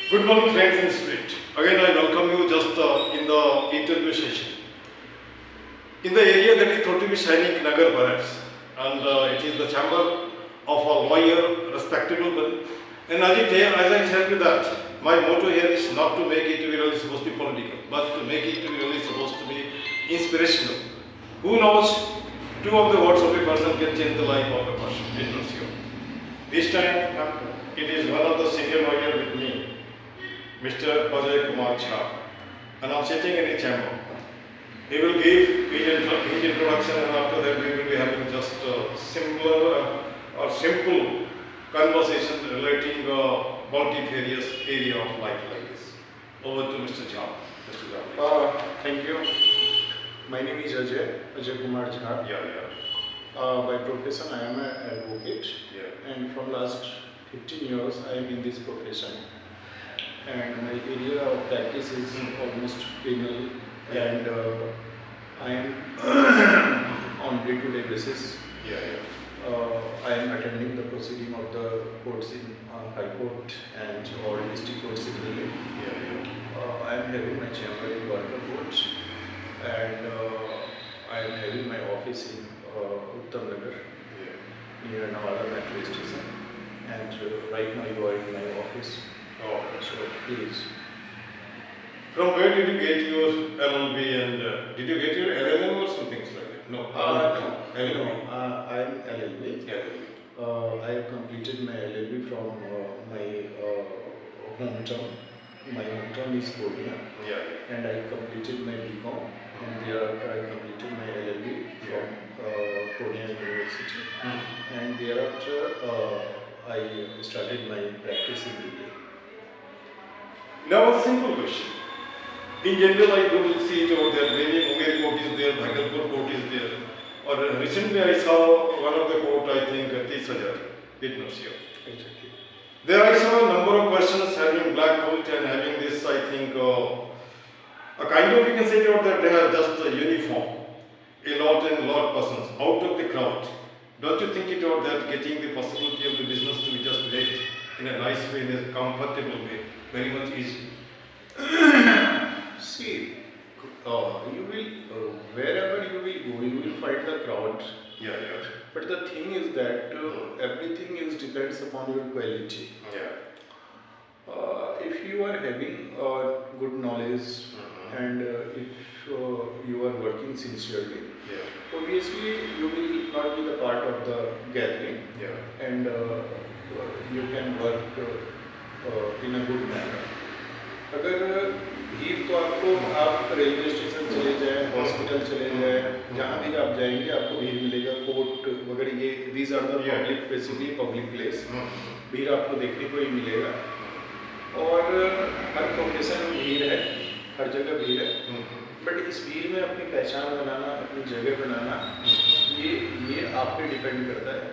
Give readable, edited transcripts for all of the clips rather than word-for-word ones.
Good morning, friends in spirit. Again, I welcome you just in the interview session. In the area that is thought to be Sainik Nagar, perhaps, and it is the chamber of a lawyer, respectable one. And as I tell you that, my motto here is not to make it to be really supposed to be political, but to make it to be really supposed to be inspirational. Who knows? Two of the words of a person can change the life of a person. It knows you. This time, it is one of the senior lawyer with me, Mr. Ajay Kumar Jha, and I'm sitting in a chamber. He will give his introduction, and after that we will be having just a similar or simple conversation relating multifarious area of life like this. Over to Mr. Jha. Mr. Jha. Thank you. My name is Ajay Kumar Jha. Yeah. By profession, I am an advocate, and from last 15 years, I am in this profession. And my area of practice is almost penal, and I am on day-to-day basis. I am attending the proceeding of the courts in High Court and all district courts in Delhi. I am having my chamber in Dwarka Court, and I am having my office in Uttam Nagar, near Nawada metro station. And right now you are in my office. So please. From where did you get your LLB and did you get your LLM or something like that? No. LLB. I am LLB. I have completed my LLB from my hometown. My hometown is Purnia. And I completed my BCom, and thereafter I completed my LLB from Purnia University. And thereafter I started my practice in Delhi. Now a simple question. In general, I don't see it over there. Maybe Munger court is there, Bhagalpur court is there. Or recently I saw one of the court, I think, 30,000. It knows you. Exactly. There I saw a number of persons having black coat and having this, I think, a kind of, you can say that they are just a uniform. A lot of persons out of the crowd. Don't you think it out that getting the possibility of the business to be just made in a nice way, in a comfortable way, very much easy? See, you will, wherever you will go, you will find the crowd. But the thing is that everything is depends upon your quality. If you are having good knowledge and if you are working sincerely, obviously you will not be the part of the gathering, and you can work in a good manner. अगर भीड़ तो आपको आप railway station चले जाएं, hospital चले जाएं, जहाँ भी आप जाएंगे आपको भीड़ मिलेगा, कोर्ट वगैरह, ये these are the public, basically public place, भीड़ आपको देखने को ही मिलेगा. और हर प्रोफेशन में भीड़ है, हर जगह भीड़ है, बट इस भीड़ में अपनी पहचान बनाना, अपनी जगह बनाना, ये आप पे डिपेंड करता है,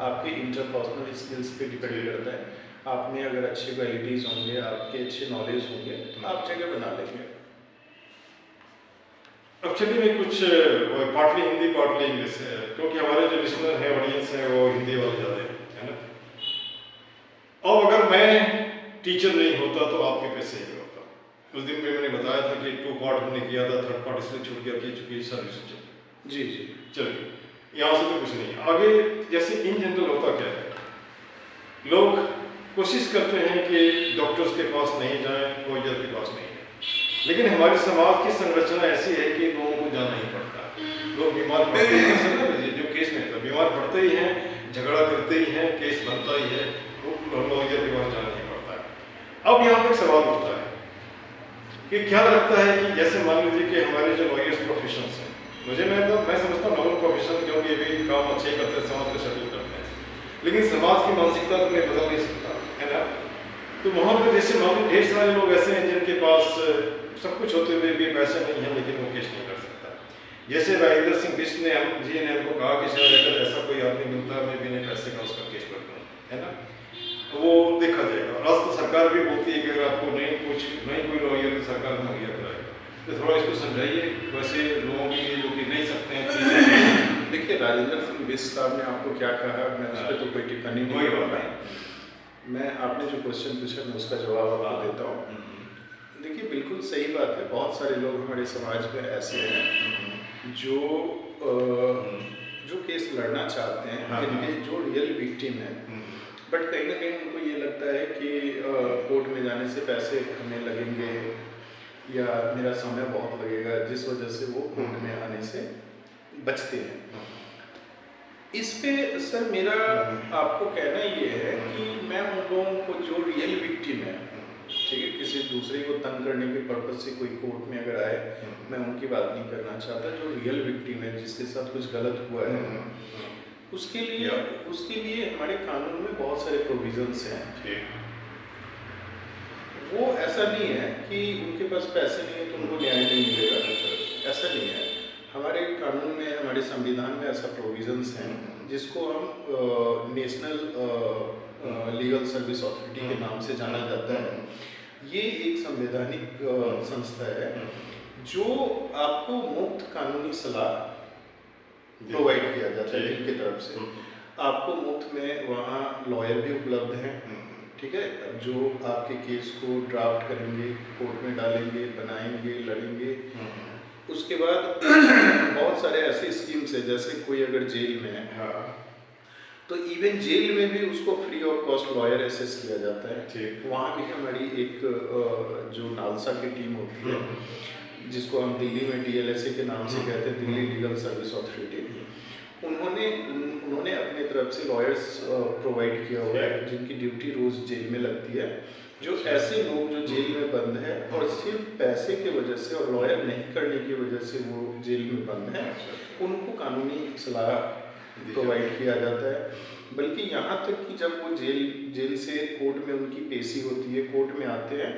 आपके इंटरपर्सनल स्किल्स पे डिपेंड करता है. आप में अगर अच्छी क्वालिटीज़ होंगे, आपके अच्छे नॉलेज होंगे, तो आप जगह बना लेंगे. एक्चुअली में कुछ पार्टली हिंदी पार्टली इंग्लिश है, क्योंकि हमारे जो लिसनर है, ऑडियंस है, वो हिंदी वाले ज़्यादा है ना. अब अगर मैं टीचर नहीं होता तो आपके कैसे ही होता. उस दिन में मैंने बताया था कि 2 पार्ट हमने किया था, 3rd पार्ट इसलिए छूट गया कि चूंकि सर्विस चल. जी. चलिए, यहाँ से तो कुछ नहीं. आगे जैसे इन जनरल होता क्या है, लोग कोशिश करते हैं कि डॉक्टर्स के पास नहीं जाएं, लॉयर के पास नहीं जाएं, लेकिन हमारे समाज की संरचना ऐसी है कि लोगों को जाना ही पड़ता है. लोग बीमार पड़ते हैं, जो केस में तो बीमार पड़ते ही हैं, झगड़ा करते ही हैं, केस बनता ही है, तो लॉयर के पास जाना ही पड़ता है. अब यहाँ पर सवाल उठता है कि क्या लगता है कि जैसे मान लीजिए कि हमारे जो लॉयर्स प्रोफेशन हैं, मैं समझता हूँ नॉर्मल प्रोफेशन, क्योंकि ये भी काम अच्छे करते हैं, समाज को सेटल करते हैं, लेकिन समाज की मानसिकता तो मैं बदल नहीं सकता, है ना. तो वहाँ पर जैसे मालूम ढेर सारे लोग ऐसे हैं जिनके पास सब कुछ होते हुए भी पैसे नहीं है, लेकिन वो केस नहीं कर सकता. जैसे राजेंद्र सिंह बिष्ट ने हमको कहा कि शायद अगर ऐसा कोई आदमी मिलता है, मैं बिना पैसे का उसका केस कर दूँ, है ना. वो देखा जाएगा. राष्ट्र सरकार भी बोलती है कि अगर आपको नहीं कोई लॉयर तो सरकार मुहैया कराएगा. तो थोड़ा इसको समझाइए, वैसे लोगों के लिए जो कि नहीं सकते हैं. देखिए, राजेंद्र सिंह बिष्ट साहब ने आपको क्या कहा, मैं उस पर तो कोई टिप्पणी नहीं कर पाई. मैं आपने जो क्वेश्चन पूछा मैं उसका जवाब आपको देता हूँ। देखिए बिल्कुल सही बात है, बहुत सारे लोग हमारे समाज में ऐसे हैं जो जो केस लड़ना चाहते हैं, जिनके जो रियल विक्टिम है, बट कहीं ना कहीं उनको ये लगता है कि कोर्ट में जाने से पैसे हमें लगेंगे या मेरा समय बहुत लगेगा, जिस वजह से वो कोर्ट में आने से बचते हैं। इस पे सर मेरा आपको कहना ये है कि मैं उन लोगों को जो रियल विक्टिम है, ठीक है, किसी दूसरे को तंग करने के पर्पज से कोई कोर्ट में अगर आए, मैं उनकी बात नहीं करना चाहता। जो रियल विक्टिम है, जिसके साथ कुछ गलत हुआ है, उसके लिए हमारे कानून में बहुत सारे प्रोविजंस हैं। वो ऐसा नहीं है कि उनके पास पैसे नहीं है तो उनको न्याय नहीं मिलेगा, ऐसा नहीं है। हमारे कानून में, हमारे संविधान में ऐसा प्रोविजंस हैं जिसको हम नेशनल लीगल सर्विस अथॉरिटी के नाम से जाना जाता है। ये एक संवैधानिक संस्था है जो आपको मुफ्त कानूनी सलाह प्रोवाइड किया जाता है जिनकी तरफ से। आपको मुफ्त में वहाँ लॉयर भी उपलब्ध हैं, ठीक है, जो आपके केस को ड्राफ्ट करेंगे, कोर्ट में डालेंगे, बनाएंगे, लड़ेंगे। उसके बाद बहुत सारे ऐसे स्कीम्स है, जैसे कोई अगर जेल में है तो इवन जेल में भी उसको free of cost lawyer access किया जाता है। वहाँ भी हमारी एक जो नालसा की टीम होती है, जिसको हम दिल्ली में DLSA के नाम से कहते हैं, दिल्ली लीगल सर्विस अथॉरिटी, उन्होंने अपने तरफ से लॉयर्स प्रोवाइड किया हुआ है जिनकी ड्यूटी रोज जेल में लगती है। जो ऐसे लोग जो जेल में बंद है और सिर्फ पैसे की वजह से और लॉयर नहीं करने की वजह से वो जेल में बंद है, उनको कानूनी सलाह प्रोवाइड किया जाता है। बल्कि यहाँ तक कि जब वो जेल से कोर्ट में उनकी पेशी होती है, कोर्ट में आते हैं,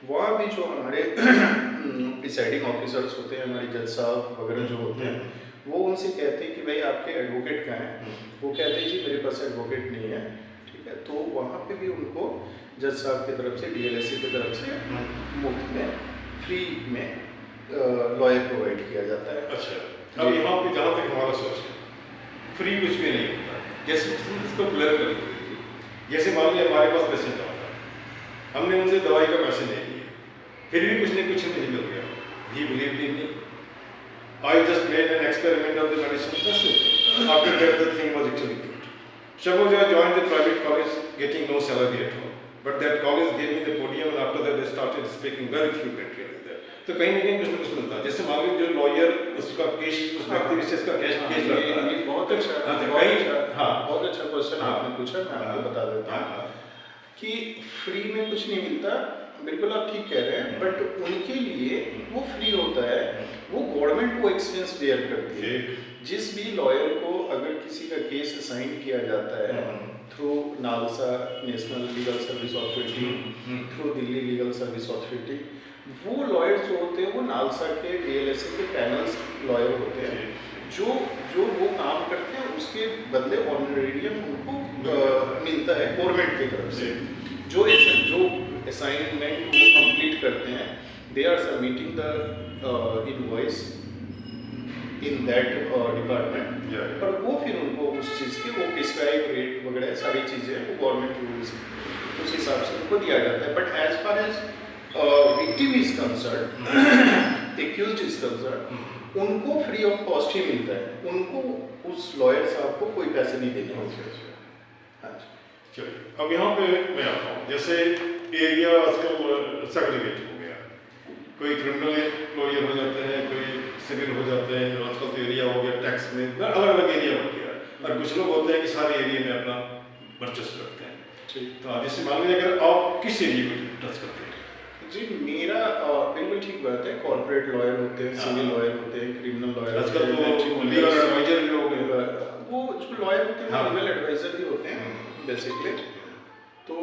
वहाँ भी जो हमारे प्रिसाइडिंग ऑफिसर्स होते हैं, हमारे जज साहब वगैरह जो होते हैं, वो उनसे कहते हैं कि भाई आपके एडवोकेट कहाँ हैं? वो कहते हैं जी मेरे पास एडवोकेट नहीं है, ठीक है। तो वहाँ पे भी उनको जज साहब की तरफ से, DLSA की तरफ से मुफ्त में, फ्री में लॉयर प्रोवाइड किया जाता है। अच्छा, अब यहाँ पे जहाँ तक हमारा सोच है, फ्री कुछ भी नहीं होता। जैसे इसको क्लियर कर दीजिए, जैसे मान लिया हमारे पास पेशेंट आता है, हमने उनसे दवाई का पैसे नहीं लिए, फिर भी कुछ न कुछ नहीं मिल गया, ही believe in me, I just made an experiment of the medicine. That's it. After that, the thing was actually good. Suppose I joined the private college, getting no salary at all, but that college gave me the podium, and after that, they started speaking very fluently like that. तो कहीं ना कहीं कुछ न कुछ मिलता है। जैसे मान लीजिए जो लॉयर उसका केस, उस व्यक्ति विशेष का केस लड़ता है। ये बहुत अच्छा क्वेश्चन आपने पूछा, मैं आपको बता देता हूँ कि फ्री में कुछ नहीं मिलता। बिल्कुल आप ठीक कह रहे हैं, बट उनके लिए वो फ्री होता है, वो गवर्नमेंट को एक्सपेंस बेयर करती है। जिस भी लॉयर को अगर किसी का केस असाइन किया जाता है through NALSA, national legal service authority, through Delhi legal service authority, वो लॉयर्स जो होते हैं वो नालसा के, DLSA के पैनल्स लॉयर होते हैं, जो वो काम करते हैं, उसके बदले ऑनरेरियम उनको मिलता है गवर्नमेंट की तरफ से। जो असाइनमेंट वो कंप्लीट करते हैं, they are submitting the invoice in that department, और वो फिर उनको उस चीज़ की वो प्रिस्क्राइब रेट वगैरह सारी चीज़ें वो गवर्नमेंट रूल्स उस हिसाब से उनको दिया जाता है। But as far as victim is concerned, accused is concerned, उनको फ्री ऑफ कॉस्ट ही मिलता है, उनको उस लॉयर साहब को कोई पैसे नहीं देने होते। हाँ जी, चलिए अब यहाँ पे मैं आता हूँ। जैसे एरिया आजकल सेग्रीगेट हो गया, कोई क्रिमिनल लॉयर हो जाते हैं, कोई सिविल हो जाते हैं, आजकल तो एरिया हो गया, टैक्स में अलग अलग एरिया हो गया, और कुछ लोग होते हैं कि सारे एरिया में अपना वर्चस्व रखते हैं। ठीक, तो जैसे मान लीजिए अगर आप किस एरिया को टच करते हैं? जी मेरा बिल्कुल ठीक बात है। कॉर्पोरेट लॉयर होते हैं, सिविल लॉयर होते हैं, क्रिमिनल लॉयर, आजकल तो लीगल एडवाइजर भी हो गए, वो जो लॉयर होते हैं लीगल एडवाइजर भी होते हैं बेसिकली। तो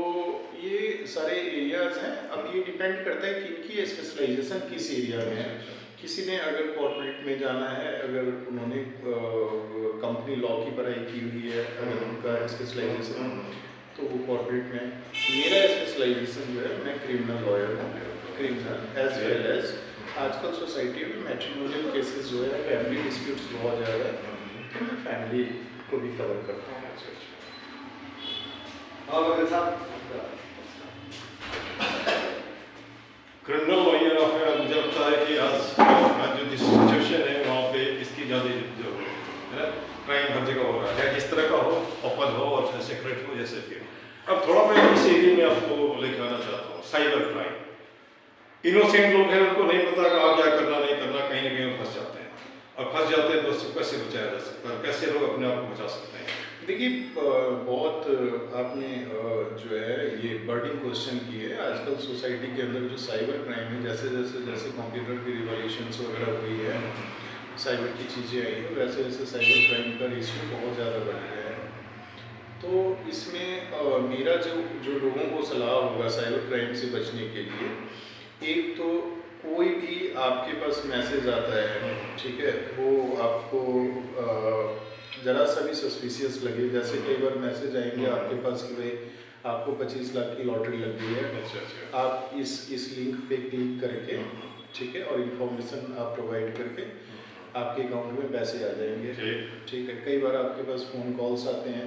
ये सारे एरियाज हैं। अब ये डिपेंड करता है कि इनकी स्पेशलाइजेशन किस एरिया में है। किसी ने अगर कॉर्पोरेट में जाना है, अगर उन्होंने कंपनी लॉ की पढ़ाई की हुई है, अगर उनका स्पेशलाइजेशन, तो वो कॉर्पोरेट में। मेरा स्पेशलाइजेशन जो है, मैं क्रिमिनल लॉयर हूँ, क्रिमिनल एज वेल एज आजकल सोसाइटी में मैट्रिमोनियल केसेस जो है, फैमिली डिस्प्यूट्स बहुत ज़्यादा है, तो मैं फैमिली को भी कवर करता हूँ। क्रिमिनल लॉयर में मुझे लगता है कि आज जो सिचुएशन है वहाँ पे इसकी ज़्यादा जो है ना क्राइम हर जगह हो रहा है, जिस तरह का हो, ओपन हो और सेक्रेट हो, जैसे कि अब थोड़ा मैं इस एरिया में आपको लेकर आना चाहता हूँ। साइबर क्राइम, इनोसेंट लोग हैं, उनको नहीं पता कहाँ क्या करना नहीं करना, कहीं ना कहीं फंस जाते हैं, और फंस जाते हैं तो उससे कैसे बचाया जा सकता है, कैसे लोग अपने आप को बचा सकते हैं? देखिए, बहुत आपने जो है ये बर्डिंग क्वेश्चन की है। आजकल सोसाइटी के अंदर जो साइबर क्राइम है, जैसे जैसे जैसे कंप्यूटर की रिवॉल्यूशंस वगैरह हुई है, साइबर की चीज़ें आई हैं, वैसे वैसे साइबर क्राइम का रेशियो बहुत ज़्यादा बढ़ गया है। तो इसमें मेरा जो लोगों को सलाह होगा साइबर क्राइम से बचने के लिए, एक तो कोई भी आपके पास मैसेज आता है, ठीक है, वो आपको ज़रा सा भी सस्पिशियस लगे, जैसे कई बार मैसेज आएंगे आपके पास कि भाई आपको 25 लाख की लॉटरी लग गई है, अच्छा, आप इस लिंक पे क्लिक करके, ठीक है, और इन्फॉर्मेशन आप प्रोवाइड करके आपके अकाउंट में पैसे आ जाएंगे, ठीक है। कई बार आपके पास फ़ोन कॉल्स आते हैं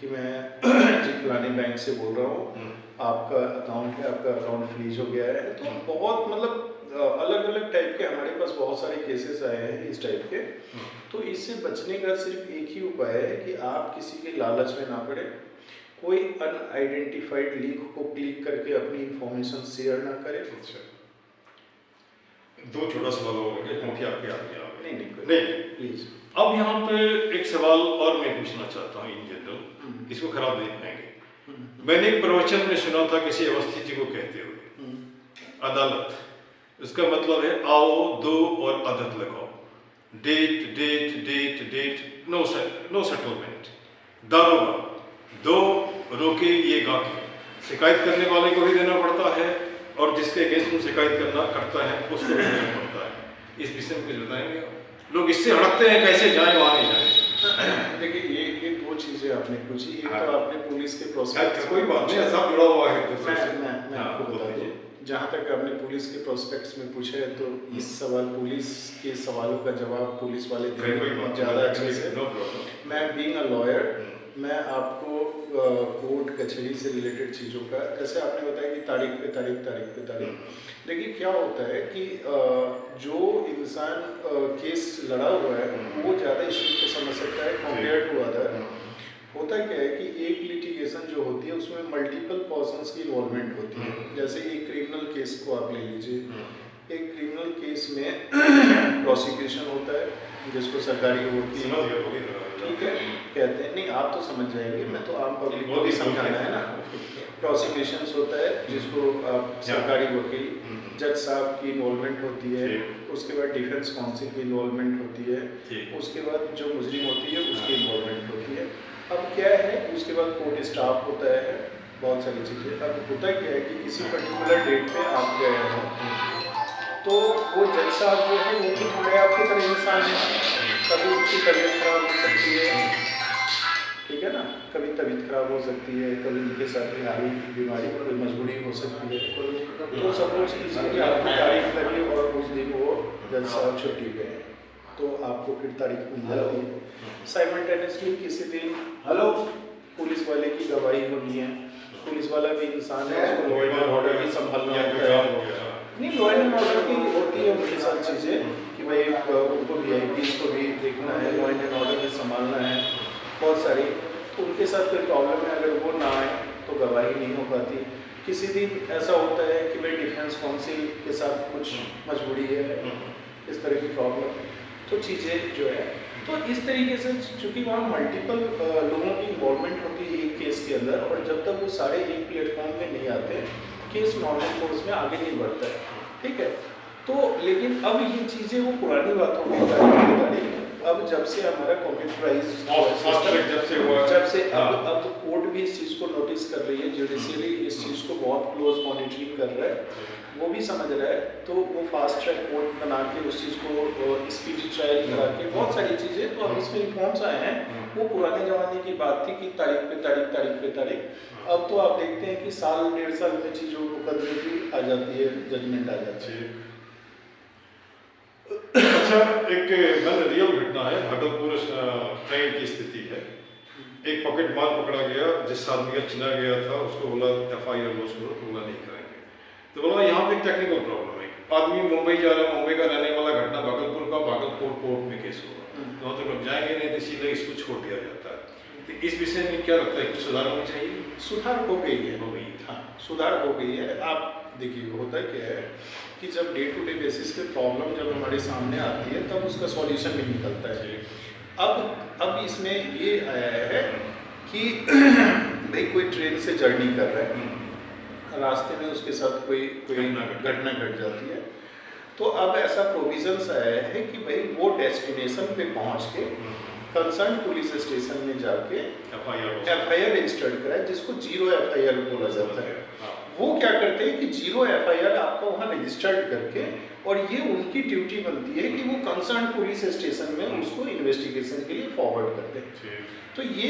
कि मैं जी फलाने बैंक से बोल रहा हूँ, आपका अकाउंट है, आपका अकाउंट फ्रीज हो गया है। तो बहुत मतलब अलग अलग टाइप के हमारे पास बहुत सारे केसेस आए हैं इस टाइप के। तो इससे बचने का सिर्फ एक ही उपाय है कि आप किसी के लालच में ना पड़े, कोई अनआइडेंटिफाइड लिंक को क्लिक करके अपनी इंफॉर्मेशन शेयर ना करें। अच्छा, दो छोटा सवाल हो गए क्योंकि आपके आगे नहीं प्लीज। अब यहाँ पे एक सवाल और मैं पूछना चाहता हूँ इन जनरल, इसको खराब नहीं पाएंगे। मैंने एक प्रवचन में सुना था किसी अवस्थी जी को कहते हुए, अदालत इसका मतलब है आओ दो और आदत लगाओ, date date date date, no settlement, दारोगा दो रोके ये गाके, शिकायत करने वाले को भी देना पड़ता है और जिसके अगेंस्ट में शिकायत करता है उसको भी देना पड़ता है। इस विषय में कुछ बताएंगे आप? लोग इससे हड़कते हैं, कैसे जाए वहाँ नहीं जाए। देखिए, ये दो चीज़ें आपने पूछी। एक तो आपने पुलिस के प्रोस्पेक्ट्स, कोई बात नहीं, सब जुड़ा हुआ है। मैं आपको बता दूँ, जहाँ तक आपने पुलिस के प्रोस्पेक्ट्स में पूछा है, तो इस सवाल पुलिस के सवालों का जवाब पुलिस वाले देंगे ज़्यादा अच्छे से। मैं बीइंग अ लॉयर, मैं आपको कोर्ट कचहरी से रिलेटेड चीज़ों का, जैसे आपने बताया कि तारीख पे तारीख, देखिए क्या होता है कि जो इंसान केस लड़ा हुआ है वो ज़्यादा इस चीज़ को समझ सकता है कंपेयर टू अदर। होता क्या है कि एक लिटिगेशन जो होती है उसमें मल्टीपल पर्सन्स की इन्वॉल्वमेंट होती है। जैसे एक क्रिमिनल केस को आप ले लीजिए, एक क्रिमिनल केस में प्रोसिक्यूशन होता है जिसको सरकारी वकील, ठीक है, कहते हैं, नहीं आप तो समझ जाएंगे, मैं तो आम पब्लिक को भी समझाना है ना। प्रोसिक्यूशन होता है जिसको आप सरकारी वकील, जज साहब की इन्वॉल्वमेंट होती है, उसके बाद डिफेंस काउंसिल की इन्वॉल्वमेंट होती है, उसके बाद जो मुजरिम होती है उसकी इन्वॉल्वमेंट होती है। अब क्या है, उसके बाद कोर्ट स्टाफ होता है, बहुत सारी चीज़ें। अब होता क्या है कि किसी पर्टिकुलर डेट पे आप गए हो तो वो जज साहब जो है वो भी थोड़े आपकी तरह इंसान है, कभी उसकी तबीयत खराब हो सकती है, ठीक है ना, कभी तबीयत खराब हो सकती है, कभी उनके साथ भारी बीमारी कोई मजबूरी हो सकती है। तो सपोज कीजिए कि आपको तारीख लगी और उस दिन वो जज साहब छुट्टी पे हैं, तो आपको फिर तारीख मिल जाती है। साइमल्टेनियसली किसी दिन पुलिस वाले की गवाही होनी है, पुलिस वाला भी इंसान है, उसको लॉ एंड ऑर्डर भी संभालना होता है। नहीं, लॉ एंड ऑर्डर की होती है उनके साथ चीज़ें कि भाई उनको VIPs को भी देखना है, लॉ एंड ऑर्डर भी संभालना है, बहुत सारी। तो उनके साथ कोई प्रॉब्लम है, अगर वो ना आए तो गवाही नहीं हो पाती। किसी दिन ऐसा होता है कि भाई डिफेंस काउंसिल के साथ कुछ मजबूरी है, इस तरह की प्रॉब्लम, तो चीज़ें जो है, तो इस तरीके से चूँकि वहाँ मल्टीपल लोगों की इन्वॉल्वमेंट होती है एक केस के अंदर, और जब तक वो सारे एक प्लेटफॉर्म में नहीं आते केस नॉर्मल कोर्स में आगे नहीं बढ़ता है, ठीक है। तो लेकिन अब ये चीज़ें वो पुरानी बात हो गई। अब जब से हमारा कंप्यूटराइज जब से अब तो कोर्ट भी इस चीज़ को नोटिस कर रही है, जुडिशियरी इस चीज़ को बहुत क्लोज मॉनिटरिंग कर रहा है, वो भी समझ रहा है, तो वो फास्ट ट्रैक कोर्ट बना के उस चीज़ को स्पीडी ट्रायल करा के बहुत सारी चीज़ें, तो अब इसमें रिफॉर्म्स आए हैं। वो पुराने ज़माने की बात थी कि तारीख पे तारीख, अब तो आप देखते हैं कि साल 1.5 साल में चीज़ों को मुकदमे भी आ जाती है, जजमेंट आ जाती है। अच्छा, एक रियल घटना है, भागलपुर ट्रेन की स्थिति है। एक पॉकेट माल पकड़ा गया, जिस आदमी का चिना गया था उसको बोला FIR लॉन्च करो, तो बोला नहीं करेंगे। तो बोला यहाँ पे टेक्निकल प्रॉब्लम है, आदमी मुंबई जा रहा है, मुंबई का रहने वाला, घटना भागलपुर का, भागलपुर कोर्ट में केस होगा, तो वहाँ तक लोग जाएंगे नहीं, तो इसीलिए इसको छोड़ दिया जाता है। तो इस विषय में क्या लगता है, कुछ सुधार होना चाहिए? सुधार हो गई है, हो गई। हाँ सुधार हो गई है। आप देखिए होता क्या है कि जब डे टू डे बेसिस पे प्रॉब्लम जब हमारे सामने आती है तब उसका सॉल्यूशन भी निकलता है। अब इसमें ये आया है कि भाई कोई ट्रेन से जर्नी कर रहा है, रास्ते में उसके साथ कोई घटना घट जाती है, तो अब ऐसा प्रोविजंस आया है कि भाई वो डेस्टिनेशन पे पहुंच के कंसर्न पुलिस स्टेशन में जाके FIR रजिस्टर्ड कराए, जिसको 0 FIR बोला जाता है। वो क्या करते हैं कि 0 FIR आपका वहाँ रजिस्टर्ड करके, और ये उनकी ड्यूटी बनती है कि वो कंसर्न पुलिस स्टेशन में उसको इन्वेस्टिगेशन के लिए फॉरवर्ड कर दें। तो ये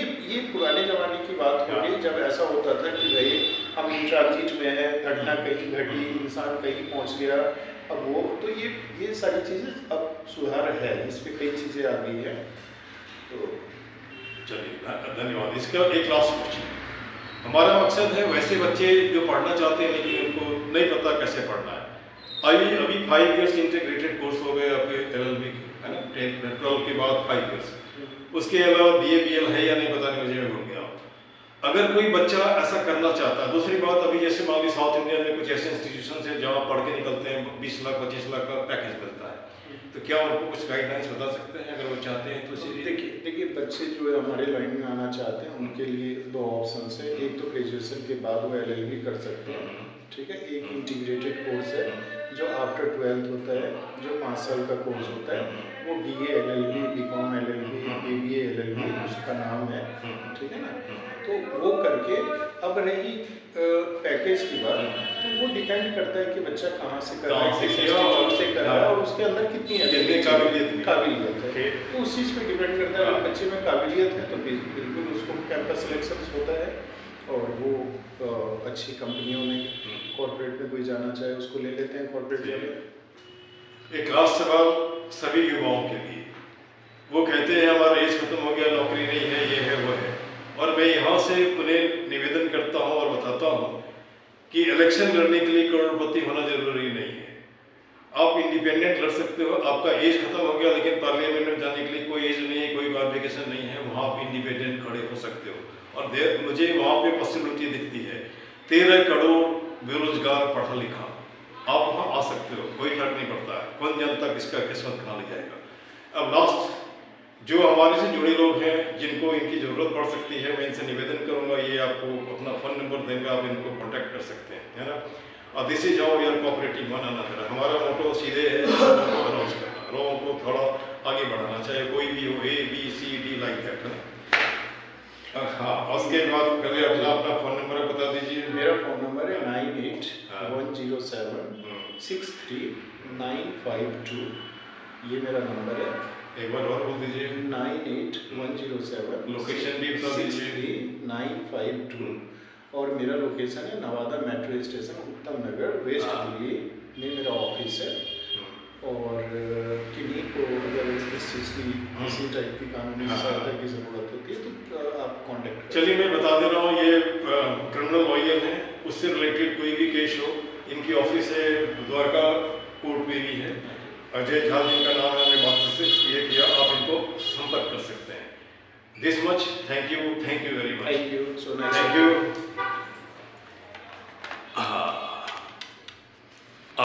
पुराने ज़माने की बात हो गई, जब ऐसा होता था कि भाई हम इन ट्रांजिट में हैं, घटना कहीं घटी, इंसान कहीं पहुंच गया, अब वो तो ये सारी चीज़ें अब सुधार है, इस पर कई चीज़ें आ गई है। तो चलिए धन्यवाद। इसका एक लास्ट क्वेश्चन, हमारा मकसद है वैसे बच्चे जो पढ़ना चाहते हैं लेकिन उनको नहीं पता कैसे पढ़ना है। अभी 5 इयर्स इंटीग्रेटेड कोर्स हो गए आपके LLB है ना, 12 के बाद 5 इयर्स, उसके अलावा BA BL है या नहीं पता नहीं, मुझे भूल गया। अगर कोई बच्चा ऐसा करना चाहता है, दूसरी बात अभी जैसे मान ली साउथ इंडिया में कुछ ऐसे इंस्टीट्यूशन है जहाँ पढ़ के निकलते हैं 20 लाख 25 लाख का पैकेज मिलता है, तो क्या उनको कुछ गाइडलाइंस बता सकते हैं अगर वो चाहते हैं? तो देखिए बच्चे जो हमारे लाइन में आना चाहते हैं उनके लिए 2 ऑप्शन है। एक तो ग्रेजुएशन के बाद वो LLB कर सकते हैं, ठीक है। एक इंटीग्रेटेड कोर्स है जो आफ्टर 12th होता है, जो 5 साल का कोर्स होता है, वो BA LLB, BCom LLB, BBA LLB उसका नाम है, ठीक है ना। तो वो करके, अब रही पैकेज की बात, तो वो डिपेंड करता है कि बच्चा कहाँ से कर रहा है, किस इंस्टीट्यूट से कर रहा है, और उसके अंदर कितनी काबिलियत है, तो उस चीज़ पे डिपेंड करता है। अगर बच्चे में काबिलियत है तो बिल्कुल उसको कैंपस सिलेक्शन होता है, और वो अच्छी कंपनियों में, कॉर्पोरेट में कोई जाना चाहे उसको ले लेते हैं कॉर्पोरेट वाले। एक लास्ट सवाल सभी युवाओं के लिए, वो कहते हैं हमारा एज खत्म हो गया, नौकरी नहीं है, ये है वो है, और मैं यहाँ से उन्हें निवेदन करता हूँ और बताता हूँ कि इलेक्शन लड़ने के लिए करोड़पति होना जरूरी नहीं है। आप इंडिपेंडेंट लड़ सकते हो, आपका एज खत्म हो गया लेकिन पार्लियामेंट में जाने के लिए कोई एज नहीं है, कोई क्वालिफिकेशन नहीं है, वहाँ आप इंडिपेंडेंट खड़े हो सकते हो। और मुझे वहाँ पे पॉसिबिलिटी दिखती है, 13 करोड़ बेरोजगार पढ़ा लिखा, आप वहाँ आ सकते हो, कोई फर्क नहीं पड़ता है, कौन जानता किसका किस्मत कहाँ ले जाएगा। अब लास्ट जो हमारे से जुड़े लोग हैं जिनको इनकी ज़रूरत पड़ सकती है, मैं इनसे निवेदन करूंगा, ये आपको अपना फ़ोन नंबर देंगे, आप इनको कांटेक्ट कर सकते हैं, है ना। और this is how your cooperative मना ना करा, हमारा मोटो सीधे है अनाउंस करना, लोगों को थोड़ा आगे बढ़ाना, चाहे कोई भी हो, A B C D like that, है ना। हाँ, उसके बाद पहले अपना फ़ोन नंबर बता दीजिए। मेरा फ़ोन नंबर है 98-107-63952, ये मेरा नंबर है। एक बार और बोल दीजिए। 98-107 लोकेशन भी बता दीजिए। 63952, और मेरा लोकेशन है नवादा मेट्रो स्टेशन, उत्तम नगर, वेस्ट दिल्ली में मेरा ऑफिस है। और किन्हीं को अगर इस चीज़ की किसी टाइप की कानूनी सहायता की ज़रूरत होती है तो आप कांटेक्ट करें। चलिए मैं बता दे रहा हूँ, ये क्रिमिनल लॉयर हैं, उससे रिलेटेड कोई भी केस हो, इनकी ऑफिस है द्वारका कोर्ट में भी है, अजय झा जिनका नाम है, मैं बात से ये किया, आप इनको संपर्क कर सकते हैं। This much, thank you very much, thank you so much, thank you.